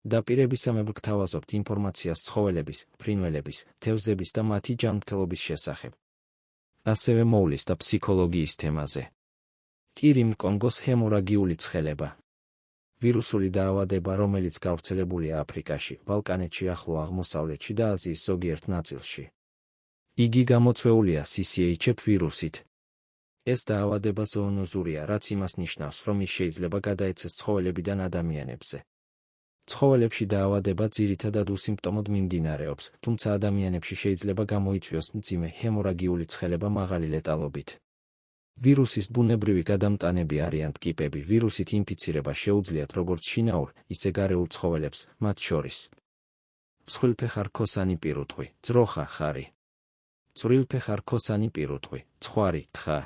დაპირებისამებრ გთავაზობთ ინფორმაციას ცხოველების, ფრინველების, თევზების და მათი ჯანმრთელობის შესახებ. ასევე მოვლის და ფსიქოლოგიის თემაზე. კირიმ კონგოს ჰემორაგიული ცხელება. ვირუსული დაავადება, რომელიც გავრცელებულია აფრიკაში, ბალკანეთში, ახლო აღმოსავლეთში და აზიის ზოგიერთ ნაწილში. იგი გამოწვეულია CCHF ვირუსით. ეს დაავადება ზოონოზურია, რაც იმას ნიშნავს, რომ ის შეიძლება გადაეცეს ცხოველებიდან ადამიანებზე. ცხოველებში დაავადება ძირითადად უსიმპტომოდ მიმდინარეობს, თუმცა ადამიანებში შეიძლება გამოიწვიოს მძიმე ჰემორაგიული ცხელება მაღალი ლეტალობით. ვირუსის ბუნებრივი გადამტანები არიან ტკიპები. ვირუსით ინფიცირება შეუძლიათ როგორც შინაურ, ისე გარეულ ცხოველებს, მათ შორის მსხვილფეხა რქოსანი პირუტყვი, ძროხა, ხარი, წვრილფეხა რქოსანი პირუტყვი, ცხვარი, თხა,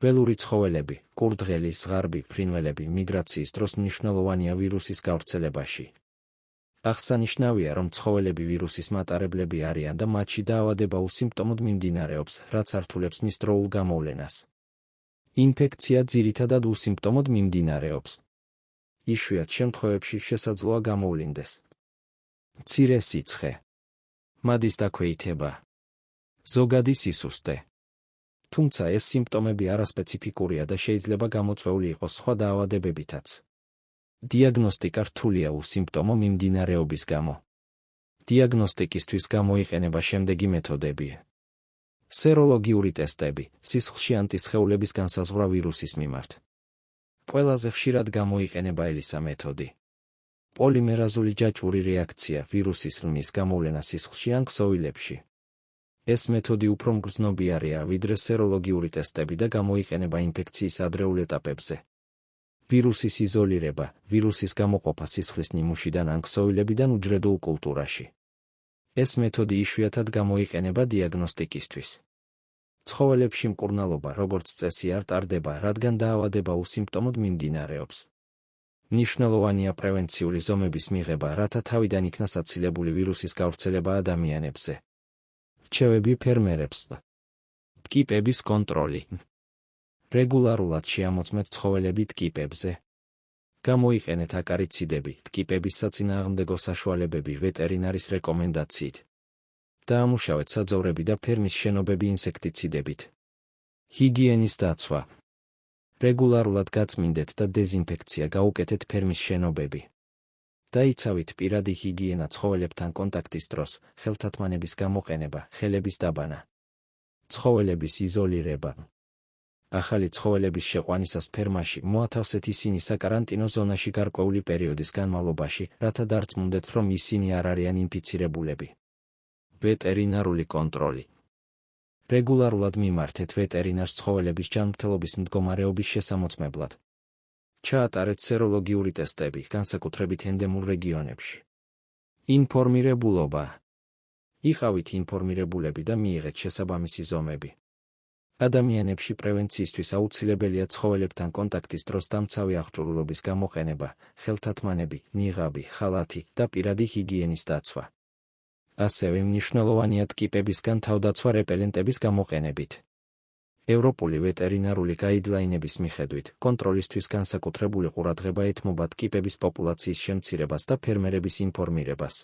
ველური ცხოველები, კურდღელი, ზღარბი, ფრინველები. მიგრაციის დროს მნიშვნელოვანია ვირუსის გავრცელებაში. აღსანიშნავია, რომ ცხოველები ვირუსის მატარებლები არიან და მათში დაავადება უსიმპტომოდ მიმდინარეობს, რაც ართულებს მის დროულ გამოვლენას. ინფექცია ძირითადად უსიმპტომოდ მიმდინარეობს. იშვიათ შემთხვევებში შესაძლოა გამოვლინდეს მცირე სიცხე, მადის დაქვეითება, ზოგადი სისუსტე. თუმცა ეს სიმპტომები არასპეციფიკურია და შეიძლება გამოწვეული იყოს სხვა დაავადებებითაც. დიაგნოსტიკა რთულია უსიმპტომო მიმდინარეობის გამო. დიაგნოსტიკისთვის გამოიყენება შემდეგი მეთოდები: სეროლოგიური ტესტები, სისხლში ანტისხეულების განსაზღვრა ვირუსის მიმართ. ყველაზე ხშირად გამოიყენება ELISA მეთოდი. პოლიმერაზული ჯაჭვური რეაქცია, ვირუსის რმის გამოვლენა სისხლში ან ქსოვილებში. ეს მეთოდი უფრო მგრძნობიარეა ვიდრე სეროლოგიური ტესტები და გამოიყენება ინფექციის ადრეულ ეტაპებზე. ვირუსის იზოლირება, ვირუსის გამოყოფა სისხლის ნიმუშიდან ან ქსოვილებიდან უჯრედულ კულტურაში. ეს მეთოდი იშვიათად გამოიყენება დიაგნოსტიკისთვის. ცხოველებში მკურნალობა, როგორც წესი, არ ტარდება, რადგან დაავადება უსიმპტომოდ მიმდინარეობს. მნიშვნელოვანია პრევენციული ზომების მიღება, რათა თავიდან იქნას აცილებული ვირუსის გავრცელება ადამიანებზე. რჩევები ფერმერებს. ტკიპების კონტროლი. რეგულარულად შეამოწმეთ ცხოველები ტკიპებზე. გამოიყენეთ აკარიციდები, ტკიპების საწინააღმდეგო საშუალებები ვეტერინარის რეკომენდაციით. დაამუშავეთ საძოვრები და ფერმის შენობები ინსექტიციდებით. ჰიგიენის დაცვა. რეგულარულად გაწმინდეთ და დეზინფექცია გაუკეთეთ ფერმის შენობები. დაიცავით პირადი ჰიგიენა ცხოველებთან კონტაქტის დროს, ხელთათმანების გამოყენება, ხელების დაბანა. ცხოველების იზოლირება. ახალი ცხოველების შეყვანისას ფერმაში მოათავსეთ ისინი საკარანტინო ზონაში გარკვეული პერიოდის განმავლობაში, რათა დარწმუნდეთ, რომ ისინი არ არიან ინფიცირებულები. ვეტერინარული კონტროლი. რეგულარულად მიმართეთ ვეტერინარს ცხოველების ჯანმრთელობის მდგომარეობის შესამოწმებლად. ჩაატარეთ სეროლოგიური ტესტები, განსაკუთრებით ენდემურ რეგიონებში. ინფორმირებულობა. იყავით ინფორმირებულები და მიიღეთ შესაბამისი ზომები. ადამიანებში პრევენციისთვის აუცილებელია ცხოველებთან კონტაქტის დროს დამცავი აღჭურვილობის გამოყენება, ხელთათმანები, ნიღაბი, ხალათი და პირადი ჰიგიენის დაცვა. ასევე მნიშვნელოვანია ტკიპებისგან თავდაცვა რეპელენტების გამოყენებით. ევროპული ვეტერინარული გაიდლაინების მიხედვით, კონტროლისთვის განსაკუთრებული ყურადღება ეთმობა ტკიპების პოპულაციის შემცირებას და ფერმერების ინფორმირებას.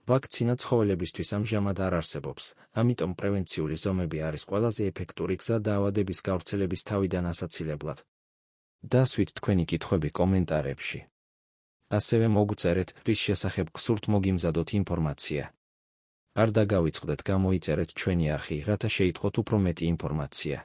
ვაქცინა ცხოველებისთვის ამჟამად არ არსებობს, ამიტომ პრევენციული ზომები არის ყველაზე ეფექტური გზა დაავადების გავრცელების თავიდან ასაცილებლად. დასვით თქვენი კითხვები კომენტარებში. ასევე მოგწერეთ, რის შესახებ გსურთ მოგიმზადოთ ინფორმაცია. არ დაგავიწყდეთ, გამოიწერეთ ჩვენი არხი, რათა შეიტყოთ უფრო მეტი ინფორმაცია.